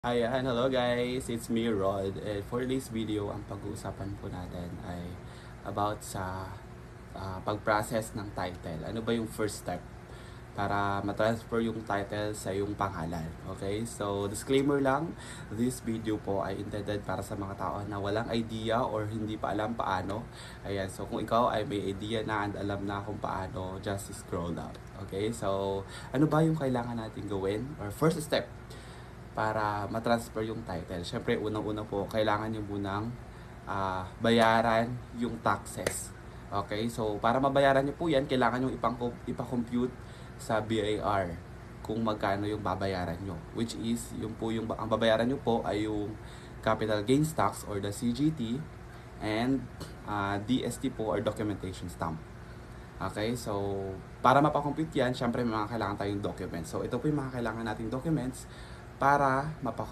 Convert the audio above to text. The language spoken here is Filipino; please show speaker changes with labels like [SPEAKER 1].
[SPEAKER 1] Ayan, hello guys! It's me, Rod. And for this video, ang pag-uusapan po natin ay about sa pag-process ng title. Ano ba yung first step para matransfer yung title sa yung pangalan? Okay? So, disclaimer lang, this video po ay intended para sa mga tao na walang idea or hindi pa alam paano. Ayan, so kung ikaw ay may idea na and alam na kung paano, just scroll up. Okay? So, ano ba yung kailangan natin gawin? Or first step para matransfer yung title. Siyempre, unang-una po, kailangan nyo munang bayaran yung taxes. Okay? So, para mabayaran nyo po yan, kailangan nyo ipa-compute sa BIR kung magkano yung babayaran nyo. Which is, yung po yung, ang babayaran nyo po ay yung capital gains tax or the CGT and DST po or documentation stamp. Okay, so para mapakompute yan, syempre may mga kailangan tayong documents. So ito po yung mga kailangan nating documents para mapakompute